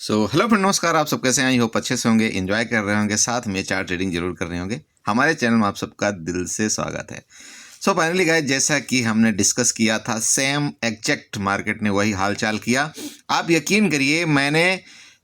Hello friend, नमस्कार। आप सब कैसे हैं? आई होप अच्छे से होंगे, एंजॉय कर रहे होंगे, साथ में चार्ट ट्रेडिंग जरूर कर रहे होंगे। हमारे चैनल में आप सबका दिल से स्वागत है। फाइनली गाइस, जैसा कि हमने डिस्कस किया था, सेम एग्जैक्ट मार्केट ने वही हालचाल किया। आप यकीन करिए, मैंने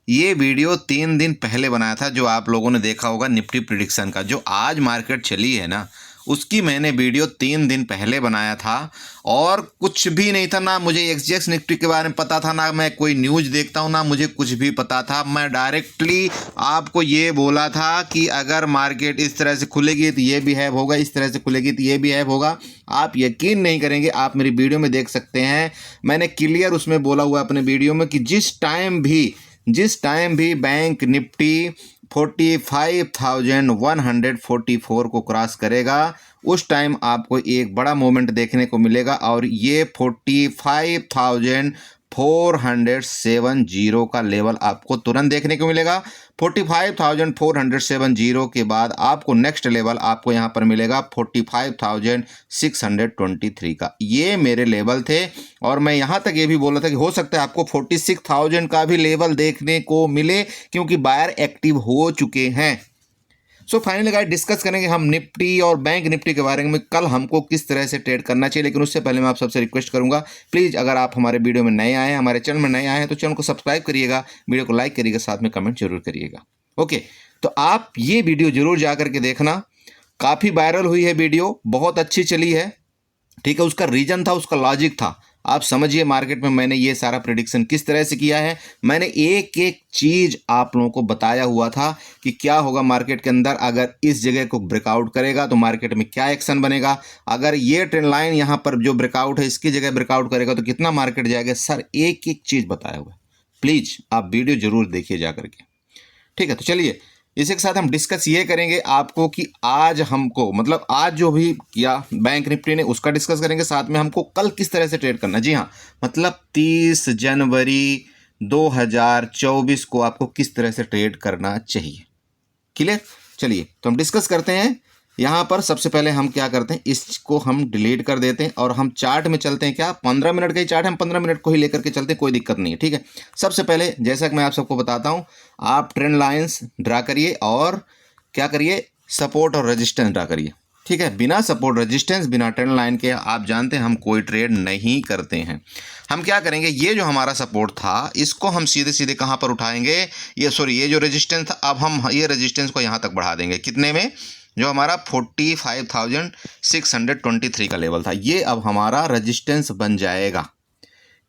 ये वीडियो 3 दिन पहले बनाया था, जो आप लोगों ने देखा होगा निफ्टी प्रिडिक्शन का। जो आज मार्केट चली है ना, उसकी मैंने वीडियो 3 दिन पहले बनाया था। और कुछ भी नहीं था, ना मुझे एग्जैक्ट निफ्टी के बारे में पता था, ना मैं कोई न्यूज़ देखता हूँ, ना मुझे कुछ भी पता था। मैं डायरेक्टली आपको ये बोला था कि अगर मार्केट इस तरह से खुलेगी तो ये भी हैव होगा, इस तरह से खुलेगी तो ये भी हैव होगा। आप यकीन नहीं करेंगे, आप मेरी वीडियो में देख सकते हैं, मैंने क्लियर उसमें बोला हुआ अपने वीडियो में कि जिस टाइम भी बैंक निफ्टी 45,144 को क्रॉस करेगा, उस टाइम आपको एक बड़ा मोमेंट देखने को मिलेगा। और ये 45,470 का लेवल आपको तुरंत देखने को मिलेगा। 45,470 के बाद आपको नेक्स्ट लेवल आपको यहाँ पर मिलेगा 45,623 का। ये मेरे लेवल थे। और मैं यहाँ तक ये भी बोला था कि हो सकता है आपको 46,000 का भी लेवल देखने को मिले, क्योंकि बायर एक्टिव हो चुके हैं। फाइनली गाइस, डिस्कस करेंगे हम निफ्टी और बैंक निफ्टी के बारे में, कल हमको किस तरह से ट्रेड करना चाहिए। लेकिन उससे पहले मैं आप सबसे रिक्वेस्ट करूंगा, प्लीज़ अगर आप हमारे वीडियो में नए आए हैं, हमारे चैनल में नए आए हैं, तो चैनल को सब्सक्राइब करिएगा, वीडियो को लाइक करिएगा, साथ में कमेंट जरूर करिएगा। ओके, तो आप ये वीडियो जरूर जा करके देखना। काफ़ी वायरल हुई है वीडियो, बहुत अच्छी चली है, ठीक है। उसका रीजन था, उसका लॉजिक था। आप समझिए, मार्केट में मैंने ये सारा प्रेडिक्शन किस तरह से किया है। मैंने एक एक चीज़ आप लोगों को बताया हुआ था कि क्या होगा मार्केट के अंदर, अगर इस जगह को ब्रेकआउट करेगा तो मार्केट में क्या एक्शन बनेगा, अगर ये ट्रेंड लाइन यहाँ पर जो ब्रेकआउट है इसकी जगह ब्रेकआउट करेगा तो कितना मार्केट जाएगा। सर, एक एक चीज़ बताया हुआ है। प्लीज़ आप वीडियो जरूर देखिए जा करके, ठीक है। तो चलिए, इसी के साथ हम डिस्कस ये करेंगे आपको कि आज हमको, मतलब आज जो भी किया बैंक निफ्टी ने, उसका डिस्कस करेंगे। साथ में हमको कल किस तरह से ट्रेड करना है। जी हाँ, मतलब 30 जनवरी 2024 को आपको किस तरह से ट्रेड करना चाहिए। क्लियर? चलिए, तो हम डिस्कस करते हैं। यहाँ पर सबसे पहले हम क्या करते हैं, इसको हम डिलीट कर देते हैं और हम चार्ट में चलते हैं। क्या 15 मिनट का ही चार्ट है, हम 15 मिनट को ही लेकर के चलते हैं, कोई दिक्कत नहीं है, ठीक है। सबसे पहले, जैसा कि मैं आप सबको बताता हूँ, आप ट्रेंड लाइंस ड्रा करिए और क्या करिए, सपोर्ट और रेजिस्टेंस ड्रा करिए, ठीक है। बिना सपोर्ट रेजिस्टेंस, बिना ट्रेंड लाइन के आप जानते हैं हम कोई ट्रेड नहीं करते हैं। हम क्या करेंगे, ये जो हमारा सपोर्ट था इसको हम सीधे सीधे कहाँ पर उठाएंगे, ये जो रेजिस्टेंस था, अब हम ये रेजिस्टेंस को यहाँ तक बढ़ा देंगे। कितने में? जो हमारा 45,623 का लेवल था, ये अब हमारा रेजिस्टेंस बन जाएगा।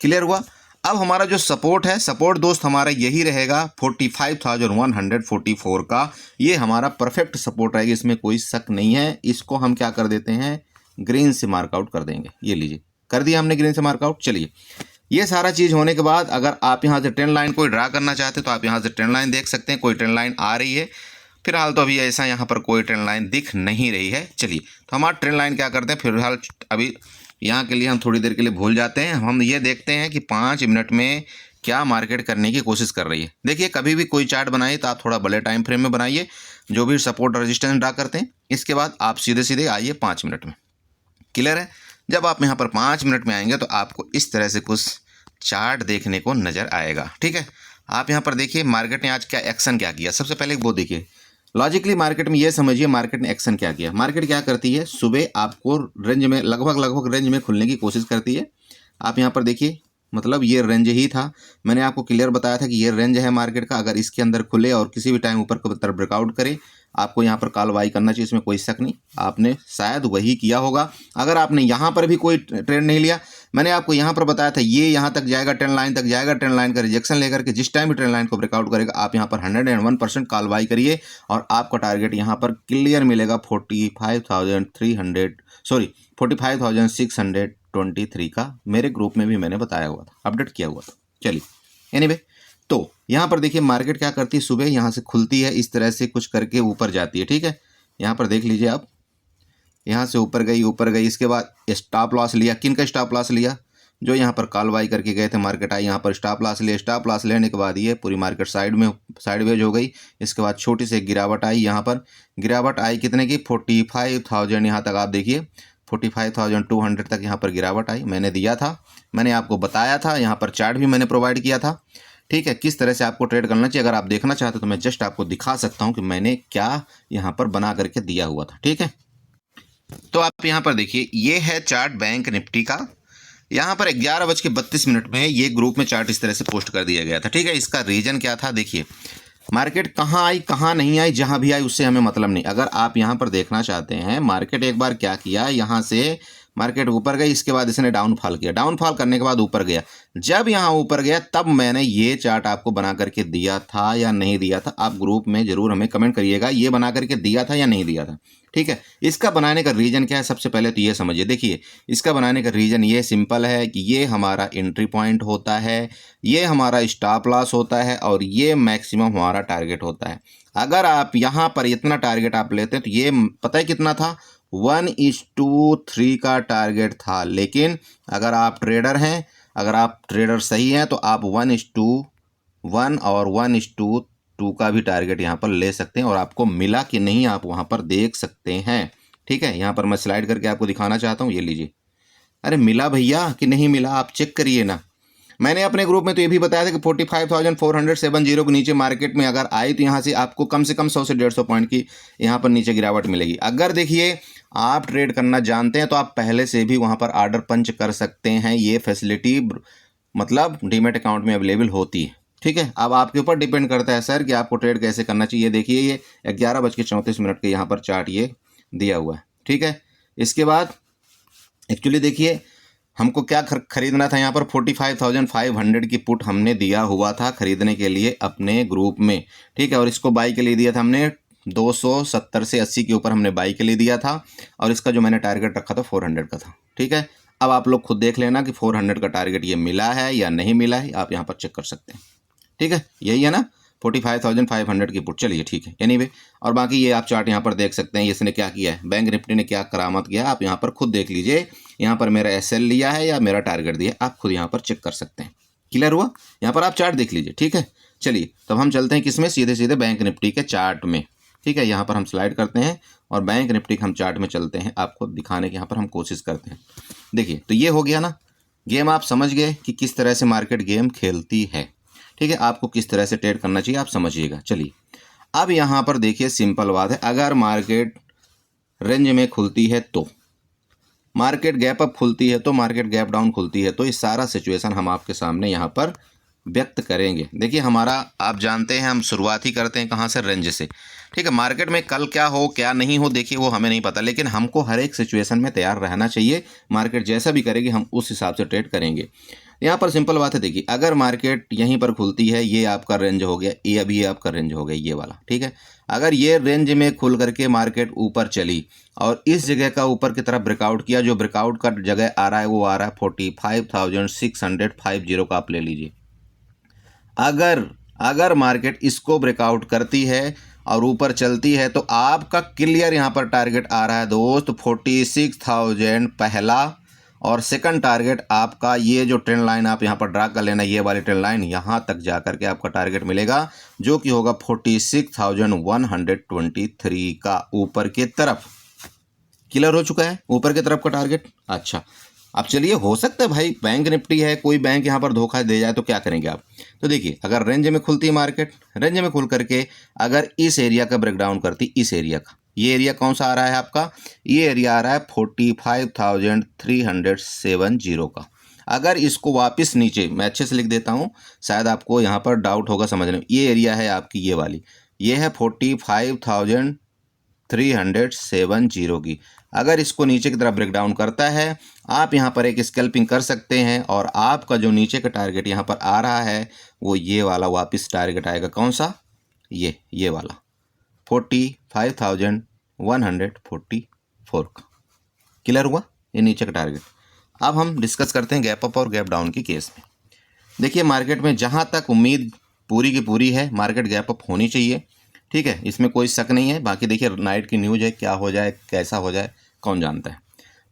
क्लियर हुआ? अब हमारा जो सपोर्ट है, सपोर्ट दोस्त हमारा यही रहेगा 45,144 का। ये हमारा परफेक्ट सपोर्ट रहेगा, इसमें कोई शक नहीं है। इसको हम क्या कर देते हैं, ग्रीन से मार्कआउट कर देंगे। ये लीजिए, कर दिया हमने ग्रीन से मार्कआउट। चलिए, ये सारा चीज़ होने के बाद अगर आप यहाँ से ट्रेंड लाइन कोई ड्रा करना चाहते हैं तो आप यहाँ से ट्रेंड लाइन देख सकते हैं। कोई ट्रेंड लाइन आ रही है, फिलहाल तो अभी ऐसा यहाँ पर कोई ट्रेंड लाइन दिख नहीं रही है। चलिए, तो हमारा ट्रेंड लाइन क्या करते हैं, फिलहाल अभी यहाँ के लिए हम थोड़ी देर के लिए भूल जाते हैं। हम ये देखते हैं कि 5 मिनट में क्या मार्केट करने की कोशिश कर रही है। देखिए, कभी भी कोई चार्ट बनाइए तो आप थोड़ा बड़े टाइम फ्रेम में बनाइए, जो भी सपोर्ट और रेजिस्टेंस ड्रा करते हैं। इसके बाद आप सीधे सीधे आइए 5 मिनट में। क्लियर है? जब आप यहाँ पर 5 मिनट में आएंगे तो आपको इस तरह से कुछ चार्ट देखने को नज़र आएगा, ठीक है। आप यहाँ पर देखिए मार्केट ने आज क्या एक्शन क्या किया। सबसे पहले वो देखिए, लॉजिकली मार्केट में ये समझिए मार्केट ने एक्शन क्या किया। मार्केट क्या करती है, सुबह आपको रेंज में लगभग रेंज में खुलने की कोशिश करती है। आप यहाँ पर देखिए, मतलब ये रेंज ही था। मैंने आपको क्लियर बताया था कि ये रेंज है मार्केट का। अगर इसके अंदर खुले और किसी भी टाइम ऊपर की तरफ ब्रेकआउट करे, आपको यहाँ पर कॉल बाई करना चाहिए, इसमें कोई शक नहीं। आपने शायद वही किया होगा। अगर आपने यहाँ पर भी कोई ट्रेंड नहीं लिया, मैंने आपको यहाँ पर बताया था ये यहाँ तक जाएगा, ट्रेंड लाइन तक जाएगा, ट्रेंड लाइन का रिजेक्शन लेकर के जिस टाइम भी ट्रेंड लाइन को ब्रेकआउट करेगा, आप यहाँ पर 101% कॉल बाई करिए और आपका टारगेट यहाँ पर क्लियर मिलेगा 45,623 का। मेरे ग्रुप में भी मैंने बताया हुआ था, अपडेट किया हुआ था। चलिए, एनीवे, तो यहाँ पर देखिए मार्केट क्या करती है, सुबह यहाँ से खुलती है, इस तरह से कुछ करके ऊपर जाती है, ठीक है। यहाँ पर देख लीजिए आप, यहाँ से ऊपर गई। इसके बाद स्टॉप लॉस लिया। किन का स्टॉप लॉस लिया? जो यहाँ पर कॉल बाई करके गए थे, मार्केट आई, यहाँ पर स्टॉप लॉस लिया। स्टॉप लॉस लेने के बाद ये पूरी मार्केट साइडवेज हो गई। इसके बाद छोटी सी गिरावट आई। यहाँ पर गिरावट आई कितने की, 45,000 यहाँ तक आप देखिए, 45,200 तक यहाँ पर गिरावट आई। मैंने दिया था, मैंने आपको बताया था, यहाँ पर चार्ट भी मैंने प्रोवाइड किया था, ठीक है, किस तरह से आपको ट्रेड करना चाहिए। अगर आप देखना चाहते हो तो मैं जस्ट आपको दिखा सकता हूं कि मैंने क्या यहाँ पर बना करके दिया हुआ था। ठीक है, तो आप यहाँ पर देखिए, ये है चार्ट बैंक निफ्टी का। यहाँ पर 11:32 में ये ग्रुप में चार्ट इस तरह से पोस्ट कर दिया गया था। ठीक है, इसका रीजन क्या था, देखिए मार्केट कहाँ आई कहाँ नहीं आई, जहाँ भी आई उससे हमें मतलब नहीं। अगर आप यहाँ पर देखना चाहते हैं, मार्केट एक बार क्या किया, यहाँ से मार्केट ऊपर गई, इसके बाद इसने डाउनफॉल किया, डाउनफॉल करने के बाद ऊपर गया। जब यहाँ ऊपर गया तब मैंने ये चार्ट आपको बना करके दिया था या नहीं दिया था, आप ग्रुप में जरूर हमें कमेंट करिएगा, ये बना करके दिया था या नहीं दिया था। ठीक है, इसका बनाने का रीजन क्या है, सबसे पहले तो ये समझिए। देखिए, इसका बनाने का रीजन ये सिंपल है कि ये हमारा एंट्री पॉइंट होता है, ये हमारा स्टॉप लॉस होता है और ये मैक्सिमम हमारा टारगेट होता है। अगर आप यहाँ पर इतना टारगेट आप लेते हैं तो ये पता है कितना था, 1:3 का टारगेट था। लेकिन अगर आप ट्रेडर हैं, अगर आप ट्रेडर सही हैं तो आप 1:1 और 1:2 का भी टारगेट यहाँ पर ले सकते हैं और आपको मिला कि नहीं आप वहाँ पर देख सकते हैं। ठीक है, यहाँ पर मैं स्लाइड करके आपको दिखाना चाहता हूँ, ये लीजिए। अरे मिला भैया कि नहीं मिला, आप चेक करिए ना। मैंने अपने ग्रुप में तो ये भी बताया था कि 45,470 के नीचे मार्केट में अगर आई तो यहाँ से आपको कम से कम 100 से 150 पॉइंट की यहाँ पर नीचे गिरावट मिलेगी। अगर देखिए आप ट्रेड करना जानते हैं तो आप पहले से भी वहाँ पर ऑर्डर पंच कर सकते हैं, ये फैसिलिटी मतलब डीमैट अकाउंट में अवेलेबल होती है। ठीक है, अब आपके ऊपर डिपेंड करता है सर कि आपको ट्रेड कैसे करना चाहिए। देखिए ये 11:34 के यहाँ पर चार्ट ये दिया हुआ है। ठीक है, इसके बाद एक्चुअली देखिए हमको क्या खरीदना था, यहाँ पर 45,500 की पुट हमने दिया हुआ था खरीदने के लिए अपने ग्रुप में। ठीक है, और इसको बाई के लिए दिया था हमने 270 से 80 के ऊपर हमने बाई के लिए दिया था और इसका जो मैंने टारगेट रखा था 400 का था। ठीक है, अब आप लोग खुद देख लेना कि 400 का टारगेट ये मिला है या नहीं मिला है, आप यहाँ पर चेक कर सकते हैं। ठीक है, यही है ना 45,500 की पुट। चलिए ठीक है, एनीवे और बाकी ये आप चार्ट यहाँ पर देख सकते हैं, इसने क्या किया है, बैंक निफ्टी ने क्या करामत किया है, आप यहाँ पर खुद देख लीजिए। यहाँ पर मेरा एसएल लिया है या मेरा टारगेट दिया, आप खुद यहाँ पर चेक कर सकते हैं। क्लियर हुआ, यहाँ पर आप चार्ट देख लीजिए। ठीक है, चलिए तब हम चलते हैं किसमें, सीधे सीधे बैंक निफ्टी के चार्ट में। ठीक है, यहाँ पर हम स्लाइड करते हैं और बैंक निफ्टी के हम चार्ट में चलते हैं, आपको दिखाने की यहाँ पर हम कोशिश करते हैं। देखिए तो ये हो गया ना, गेम आप समझ गए कि किस तरह से मार्केट गेम खेलती है। ठीक है, आपको किस तरह से ट्रेड करना चाहिए आप समझिएगा। चलिए अब यहाँ पर देखिए सिंपल बात है, अगर मार्केट रेंज में खुलती है तो, मार्केट गैप अप खुलती है तो, मार्केट गैप डाउन खुलती है तो, ये सारा सिचुएशन हम आपके सामने यहाँ पर व्यक्त करेंगे। देखिए हमारा आप जानते हैं हम शुरुआत ही करते हैं कहाँ से, रेंज से। ठीक है, मार्केट में कल क्या हो क्या नहीं हो देखिए वो हमें नहीं पता, लेकिन हमको हर एक सिचुएशन में तैयार रहना चाहिए। मार्केट जैसा भी करेगी हम उस हिसाब से ट्रेड करेंगे। यहाँ पर सिंपल बात है, देखिए अगर मार्केट यहीं पर खुलती है, ये आपका रेंज हो गया, ये अभी आपका रेंज हो गया ये वाला। ठीक है, अगर ये रेंज में खुल करके मार्केट ऊपर चली और इस जगह का ऊपर की तरफ ब्रेकआउट किया, जो ब्रेकआउट का जगह आ रहा है वो आ रहा है 45,650 का, आप ले लीजिए। अगर मार्केट इसको ब्रेकआउट करती है और ऊपर चलती है तो आपका क्लियर यहाँ पर टारगेट आ रहा है दोस्त 46,000 पहला, और सेकंड टारगेट आपका ये जो ट्रेंड लाइन आप यहाँ पर ड्रा कर लेना, ये वाली ट्रेंड लाइन यहाँ तक जा करके आपका टारगेट मिलेगा जो कि होगा 46,123 का ऊपर की तरफ। क्लियर हो चुका है ऊपर की तरफ का टारगेट। अच्छा अब चलिए, हो सकता है भाई बैंक निफ्टी है, कोई बैंक यहाँ पर धोखा दे जाए तो क्या करेंगे आप। तो देखिए अगर रेंज में खुलती है मार्केट, रेंज में खुल करके अगर इस एरिया का ब्रेकडाउन करती, इस एरिया का, ये एरिया कौन सा आ रहा है आपका, ये एरिया आ रहा है 45,370 का। अगर इसको वापस नीचे, मैं अच्छे से लिख देता हूँ शायद आपको यहाँ पर डाउट होगा समझने में, ये एरिया है आपकी ये वाली, ये है 45,370 की। अगर इसको नीचे की तरफ ब्रेकडाउन करता है, आप यहाँ पर एक स्कैल्पिंग कर सकते हैं और आपका जो नीचे का टारगेट यहाँ पर आ रहा है वो ये वाला वापस टारगेट आएगा, कौन सा, ये वाला 45,144 का। क्लियर हुआ, ये नीचे का टारगेट। अब हम डिस्कस करते हैं गैप अप और गैप डाउन की केस में। देखिए मार्केट में जहाँ तक उम्मीद पूरी की पूरी है, मार्केट गैप अप होनी चाहिए। ठीक है, इसमें कोई शक नहीं है। बाकी देखिए नाइट की न्यूज़ है, क्या हो जाए कैसा हो जाए कौन जानता है।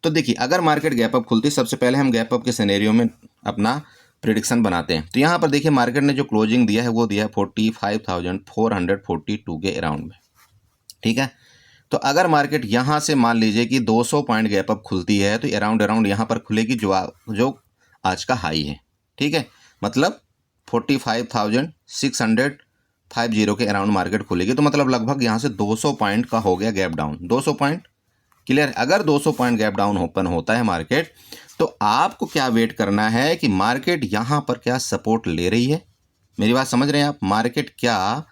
तो देखिए अगर मार्केट गैप अप खुलती, सबसे पहले हम गैप अप के सिनेरियो में अपना प्रिडिक्शन बनाते हैं। तो यहाँ पर देखिए मार्केट ने जो क्लोजिंग दिया है वो दिया है 45,442 के अराउंड में। ठीक है, तो अगर मार्केट यहाँ से मान लीजिए कि 200 पॉइंट गैप अप खुलती है तो अराउंड यहाँ पर खुलेगी जो आज का हाई है। ठीक है, मतलब 45,650 के अराउंड मार्केट खुलेगी। तो मतलब लगभग यहाँ से 200 पॉइंट का हो गया गैप डाउन। 200 point clear. अगर 200 पॉइंट गैप डाउन ओपन होता है मार्केट, तो आपको क्या वेट करना है कि मार्केट यहाँ पर क्या सपोर्ट ले रही है। मेरी बात समझ रहे हैं आप? मार्केट क्या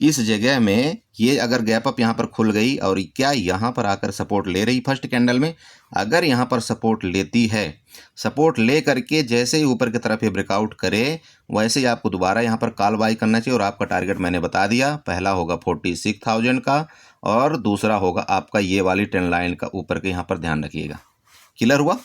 इस जगह में ये अगर गैप अप यहाँ पर खुल गई और क्या यहाँ पर आकर सपोर्ट ले रही फर्स्ट कैंडल में, अगर यहाँ पर सपोर्ट लेती है, सपोर्ट ले करके जैसे ही ऊपर की तरफ ये ब्रेकआउट करे, वैसे ही आपको दोबारा यहाँ पर कॉल बाई करना चाहिए। और आपका टारगेट मैंने बता दिया, पहला होगा 46,000 का और दूसरा होगा आपका ये वाली ट्रेंड लाइन का ऊपर के यहाँ पर ध्यान रखिएगा। क्लियर हुआ?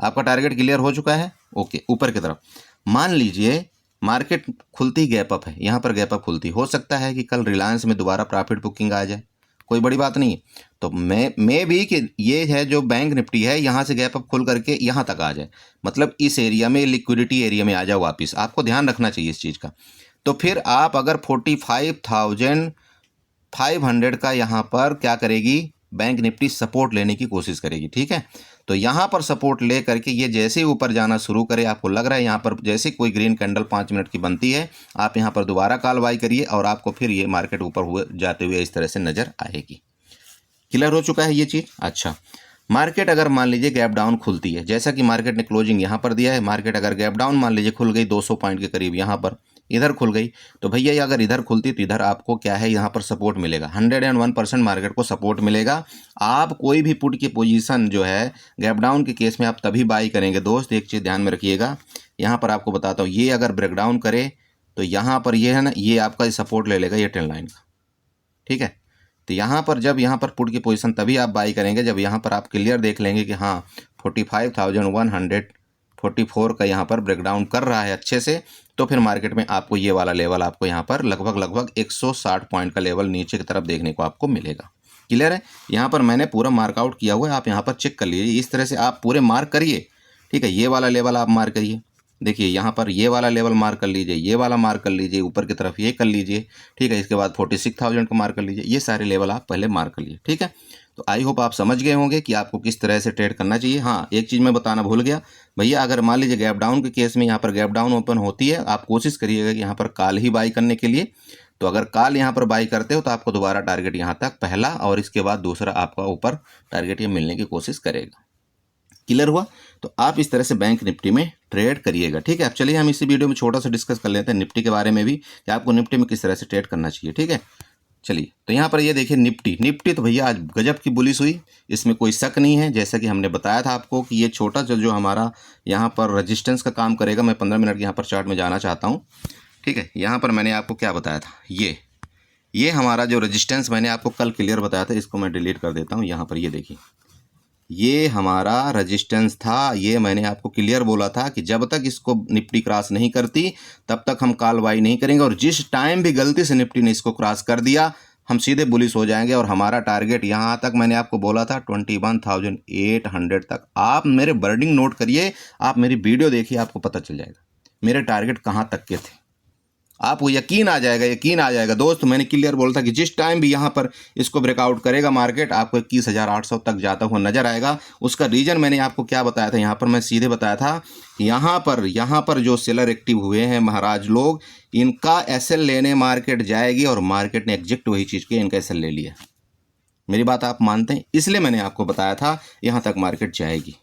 आपका टारगेट क्लियर हो चुका है? ओके। ऊपर की तरफ मान लीजिए मार्केट खुलती गैप अप है, यहाँ पर गैप अप खुलती, हो सकता है कि कल रिलायंस में दोबारा प्रॉफिट बुकिंग आ जाए, कोई बड़ी बात नहीं है। तो मैं भी कि ये है जो बैंक निफ्टी है, यहाँ से गैप अप खुल करके यहाँ तक आ जाए, मतलब इस एरिया में लिक्विडिटी एरिया में आ जाए वापस, आपको ध्यान रखना चाहिए इस चीज़ का। तो फिर आप अगर 45,500 का यहाँ पर क्या करेगी, बैंक निफ्टी सपोर्ट लेने की कोशिश करेगी। ठीक है, तो यहाँ पर सपोर्ट ले करके ये जैसे ही ऊपर जाना शुरू करे, आपको लग रहा है यहाँ पर जैसे कोई ग्रीन कैंडल 5 मिनट की बनती है, आप यहाँ पर दोबारा कॉल बाई करिए और आपको फिर ये मार्केट ऊपर हुए जाते हुए इस तरह से नज़र आएगी। क्लियर हो चुका है ये चीज़? अच्छा, मार्केट अगर मान लीजिए गैप डाउन खुलती है, जैसा कि मार्केट ने क्लोजिंग यहाँ पर दिया है, मार्केट अगर गैप डाउन मान लीजिए खुल गई 200 पॉइंट के करीब, यहाँ पर इधर खुल गई, तो भैया ये अगर इधर खुलती तो इधर आपको क्या है, यहाँ पर सपोर्ट मिलेगा, 101% मार्केट को सपोर्ट मिलेगा। आप कोई भी पुट की पोजीशन जो है गैप डाउन के केस में आप तभी बाई करेंगे। दोस्त एक चीज़ ध्यान में रखिएगा, यहाँ पर आपको बताता हूँ, ये अगर ब्रेकडाउन करे तो यहाँ पर ये है ना, ये आपका सपोर्ट ले लेगा ये ट्रेंड लाइन का। ठीक है, तो यहाँ पर जब यहाँ पर पुट की पोजीशन तभी आप बाई करेंगे जब यहाँ पर आप क्लियर देख लेंगे कि हाँ 45,144 का यहाँ पर ब्रेकडाउन कर रहा है अच्छे से, तो फिर मार्केट में आपको ये वाला लेवल आपको यहाँ पर लगभग 160 पॉइंट का लेवल नीचे की तरफ देखने को आपको मिलेगा। क्लियर है? यहाँ पर मैंने पूरा मार्कआउट किया हुआ है, आप यहाँ पर चेक कर लीजिए, इस तरह से आप पूरे मार्क करिए। ठीक है, ये वाला लेवल आप मार्क करिए, देखिए यहाँ पर ये वाला लेवल मार्क कर लीजिए, ये वाला मार्क कर लीजिए, ऊपर की तरफ ये कर लीजिए। ठीक है, इसके बाद 46,000 को मार्क कर लीजिए, ये सारे लेवल आप पहले मार्क कर लीजिए। ठीक है, तो आई होप आप समझ गए होंगे कि आपको किस तरह से ट्रेड करना चाहिए। हाँ, एक चीज़ मैं बताना भूल गया भैया, अगर मान लीजिए गैप डाउन के केस में यहाँ पर गैप डाउन ओपन होती है, आप कोशिश करिएगा कि यहाँ पर कॉल ही बाई करने के लिए। तो अगर कॉल यहाँ पर बाई करते हो तो आपको दोबारा टारगेट यहाँ तक पहला और इसके बाद दूसरा आपका ऊपर टारगेट ये मिलने की कोशिश करेगा। क्लियर हुआ? तो आप इस तरह से बैंक निफ्टी में ट्रेड करिएगा। ठीक है, अब चलिए हम इसी वीडियो में छोटा सा डिस्कस कर लेते हैं निफ्टी के बारे में भी कि आपको निफ्टी में किस तरह से ट्रेड करना चाहिए। ठीक है, चलिए, तो यहाँ पर ये देखिए निफ्टी तो भैया आज गजब की बुलिश हुई, इसमें कोई शक नहीं है। जैसा कि हमने बताया था आपको कि ये छोटा जो हमारा यहाँ पर रजिस्टेंस का काम करेगा। मैं 15 मिनट यहाँ पर चार्ट में जाना चाहता हूँ। ठीक है, यहाँ पर मैंने आपको क्या बताया था, ये हमारा जो रजिस्टेंस मैंने आपको कल क्लियर बताया था, इसको मैं डिलीट कर देता हूँ। यहाँ पर ये देखिए, ये हमारा रेजिस्टेंस था, ये मैंने आपको क्लियर बोला था कि जब तक इसको निफ्टी क्रॉस नहीं करती तब तक हम कॉल बाई नहीं करेंगे, और जिस टाइम भी गलती से निफ्टी ने इसको क्रॉस कर दिया हम सीधे बुलिश हो जाएंगे। और हमारा टारगेट यहाँ तक मैंने आपको बोला था 21,800 तक। आप मेरे वर्डिंग नोट करिए, आप मेरी वीडियो देखिए, आपको पता चल जाएगा मेरे टारगेट कहाँ तक के थे, आपको यकीन आ जाएगा दोस्त। मैंने क्लियर बोला था कि जिस टाइम भी यहाँ पर इसको ब्रेकआउट करेगा मार्केट, आपको 21,800 तक जाता हुआ नजर आएगा। उसका रीजन मैंने आपको क्या बताया था, यहाँ पर मैं सीधे बताया था, यहाँ पर जो सेलर एक्टिव हुए हैं महाराज लोग, इनका एसएल लेने मार्केट जाएगी, और मार्केट ने एग्जैक्ट वही चीज़ की, इनका एसएल ले लिया। मेरी बात आप मानते हैं? इसलिए मैंने आपको बताया था यहाँ तक मार्केट जाएगी।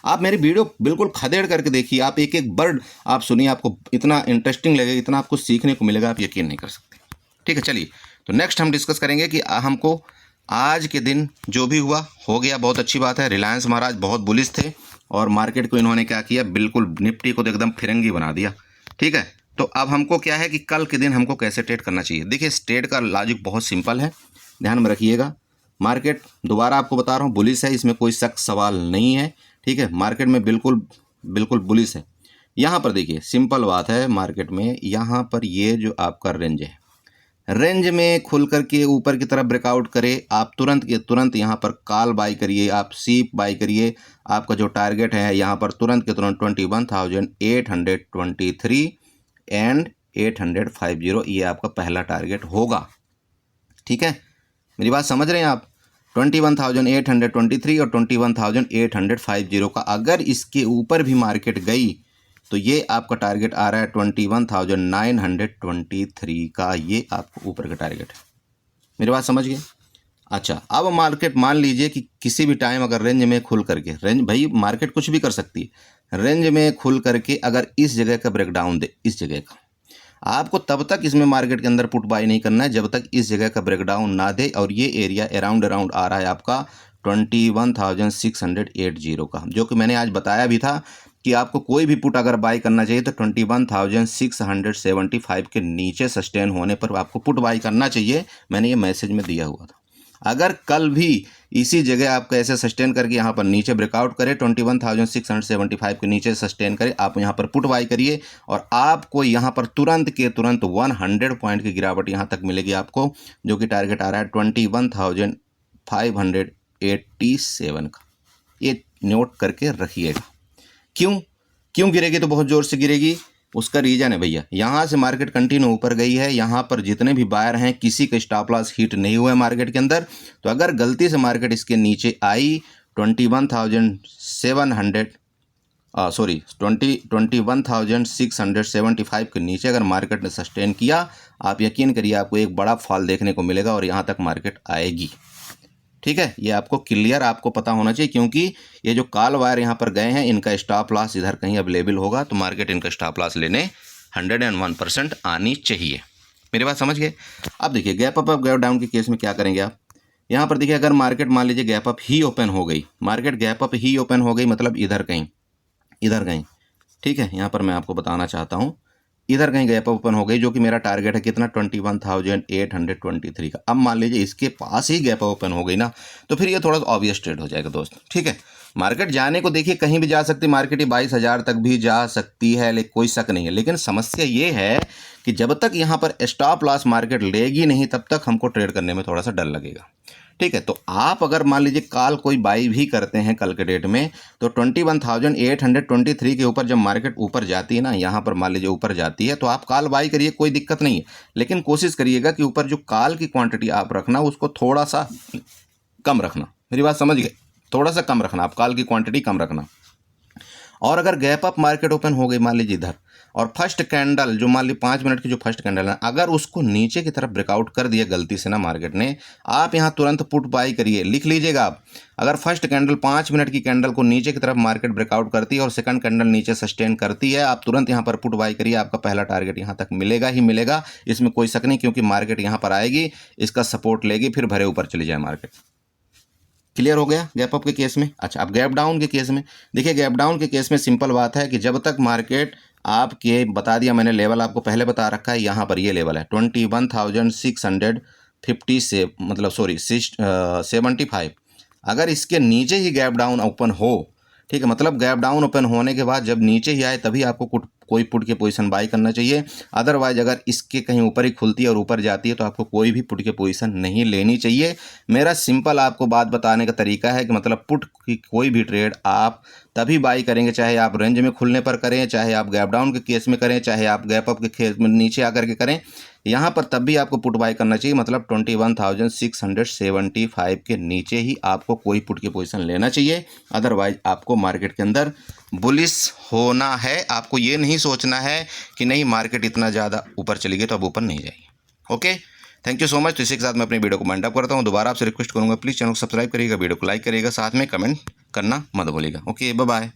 आप मेरी वीडियो बिल्कुल खदेड़ करके देखिए, आप एक एक वर्ड आप सुनिए, आपको इतना इंटरेस्टिंग लगेगा, इतना आपको सीखने को मिलेगा, आप यकीन नहीं कर सकते। ठीक है, चलिए, तो नेक्स्ट हम डिस्कस करेंगे कि हमको आज के दिन जो भी हुआ हो गया, बहुत अच्छी बात है। रिलायंस महाराज बहुत बुलिश थे और मार्केट को इन्होंने क्या किया, बिल्कुल निफ्टी को तो एकदम फिरंगी बना दिया। ठीक है, तो अब हमको क्या है कि कल के दिन हमको कैसे ट्रेड करना चाहिए। देखिए, इस ट्रेड का लॉजिक बहुत सिंपल है, ध्यान में रखिएगा। मार्केट दोबारा आपको बता रहा हूँ बुलिश है, इसमें कोई शक सवाल नहीं है। ठीक है, मार्केट में बिल्कुल बुलिश है। यहाँ पर देखिए सिंपल बात है, मार्केट में यहाँ पर ये जो आपका रेंज है, रेंज में खुल करके ऊपर की तरफ ब्रेकआउट करे, आप तुरंत के तुरंत यहाँ पर कॉल बाई करिए, आप सीप बाई करिए। आपका जो टारगेट है यहाँ पर तुरंत के तुरंत 21,823 एंड 850, ये आपका पहला टारगेट होगा। ठीक है, मेरी बात समझ रहे हैं आप? 21,823 और 21,850 का अगर इसके ऊपर भी मार्केट गई तो ये आपका टारगेट आ रहा है 21,923 का, ये आपको ऊपर का टारगेट है। मेरी बात समझ गए? अच्छा, अब मार्केट मान लीजिए कि किसी भी टाइम अगर रेंज में खुल करके, रेंज भाई मार्केट कुछ भी कर सकती है, रेंज में खुल करके अगर इस जगह का ब्रेकडाउन दे, इस जगह का, आपको तब तक इसमें मार्केट के अंदर पुट बाई नहीं करना है जब तक इस जगह का ब्रेकडाउन ना दे। और ये एरिया अराउंड आ रहा है आपका 21,680 का, जो कि मैंने आज बताया भी था कि आपको कोई भी पुट अगर बाई करना चाहिए तो 21,675 के नीचे सस्टेन होने पर आपको पुट बाई करना चाहिए। मैंने ये मैसेज में दिया हुआ था। अगर कल भी इसी जगह आपको ऐसे सस्टेन करके यहाँ पर नीचे ब्रेकआउट करे, 21,675 के नीचे सस्टेन करे, आप यहाँ पर पुट बाई करिए और आपको यहाँ पर तुरंत के तुरंत 100 पॉइंट की गिरावट यहाँ तक मिलेगी आपको, जो कि टारगेट आ रहा है 21,587 का। ये नोट करके रखिएगा। क्यों गिरेगी? तो बहुत ज़ोर से गिरेगी। उसका रीज़न है भैया, यहाँ से मार्केट कंटिन्यू ऊपर गई है, यहाँ पर जितने भी बायर हैं किसी का स्टॉप लॉस हिट नहीं हुआ है मार्केट के अंदर। तो अगर गलती से मार्केट इसके नीचे आई 21,675 के नीचे अगर मार्केट ने सस्टेन किया, आप यकीन करिए आपको एक बड़ा फॉल देखने को मिलेगा और यहाँ तक मार्केट आएगी। ठीक है, ये आपको क्लियर आपको पता होना चाहिए, क्योंकि ये जो कॉल वायर यहाँ पर गए हैं इनका स्टॉप लॉस इधर कहीं अवेलेबल होगा, तो मार्केट इनका स्टॉप लॉस लेने 101% आनी चाहिए। मेरी बात समझ गए? अब देखिए गैप अप गैप डाउन के केस में क्या करेंगे आप। यहाँ पर देखिए अगर मार्केट मान लीजिए गैप अप ही ओपन हो गई, मार्केट गैप अप ही ओपन हो गई मतलब इधर कहीं, ठीक है, यहाँ पर मैं आपको बताना चाहता हूँ, इधर कहीं गैप ओपन हो गई, जो कि मेरा टारगेट है कितना 21,823 का। अब मान लीजिए इसके पास ही गैप ओपन हो गई ना, तो फिर ये थोड़ा सा ऑब्वियस ट्रेड हो जाएगा दोस्त। ठीक है, मार्केट जाने को देखिए कहीं भी जा सकती है, मार्केट ही 22,000 तक भी जा सकती है, लेकिन कोई शक नहीं है। लेकिन समस्या ये है कि जब तक यहाँ पर स्टॉप लॉस मार्केट लेगी नहीं तब तक हमको ट्रेड करने में थोड़ा सा डर लगेगा। ठीक है, तो आप अगर मान लीजिए कल कोई बाई भी करते हैं कल के डेट में, तो 21,823 के ऊपर जब मार्केट ऊपर जाती है ना, यहाँ पर मान लीजिए ऊपर जाती है, तो आप कॉल बाई करिए, कोई दिक्कत नहीं है। लेकिन कोशिश करिएगा कि ऊपर जो कॉल की क्वांटिटी आप रखना उसको थोड़ा सा कम रखना। मेरी बात समझ गए? थोड़ा सा कम रखना, आप कॉल की क्वांटिटी कम रखना। और अगर गैप अप मार्केट ओपन हो गई मान लीजिए इधर, और फर्स्ट कैंडल जो मान ली 5 मिनट की जो फर्स्ट कैंडल है, अगर उसको नीचे की तरफ ब्रेकआउट कर दिया गलती से ना मार्केट ने, आप यहाँ तुरंत पुट बाई करिए। लिख लीजिएगा आप, अगर फर्स्ट कैंडल 5 मिनट की कैंडल को नीचे की तरफ मार्केट ब्रेकआउट करती है और सेकंड कैंडल नीचे सस्टेन करती है, आप तुरंत यहाँ पर पुट बाई करिए। आपका पहला टारगेट यहाँ तक मिलेगा ही मिलेगा, इसमें कोई शक नहीं, क्योंकि मार्केट यहाँ पर आएगी, इसका सपोर्ट लेगी, फिर भरे ऊपर चली जाए मार्केट। क्लियर हो गया गैप अप के केस में? अच्छा, अब गैप डाउन के केस में देखिए, गैप डाउन के केस में सिंपल बात है कि जब तक मार्केट आपके, बता दिया मैंने लेवल आपको पहले बता रखा है, यहाँ पर ये लेवल है 21,650 से मतलब 75। अगर इसके नीचे ही गैप डाउन ओपन हो, ठीक है, मतलब गैप डाउन ओपन होने के बाद जब नीचे ही आए तभी आपको कोई पुट की पोजीशन बाई करना चाहिए। अदरवाइज अगर इसके कहीं ऊपर ही खुलती है और ऊपर जाती है तो आपको कोई भी पुट की पोजीशन नहीं लेनी चाहिए। मेरा सिंपल आपको बात बताने का तरीका है कि मतलब पुट की कोई भी ट्रेड आप तभी बाई करेंगे, चाहे आप रेंज में खुलने पर करें, चाहे आप गैप डाउन के केस में करें, चाहे आप गैप अप के केस में नीचे आकर के करें, यहाँ पर तब भी आपको पुट बाई करना चाहिए। मतलब 21,675 के नीचे ही आपको कोई पुट की पोजीशन लेना चाहिए। अदरवाइज आपको मार्केट के अंदर बुलिश होना है। आपको ये नहीं सोचना है कि नहीं मार्केट इतना ज़्यादा ऊपर चली गई तो अब ऊपर नहीं जाएगी। Okay, thank you so much. तो इसी के साथ मैं अपनी वीडियो को वाइंड अप करता हूँ। दोबारा आपसे रिक्वेस्ट करूँगा, प्लीज़ चैनल को सब्सक्राइब करिएगा, वीडियो को लाइक करिएगा, साथ में कमेंट करना मत भूलिएगा। Okay, bye bye.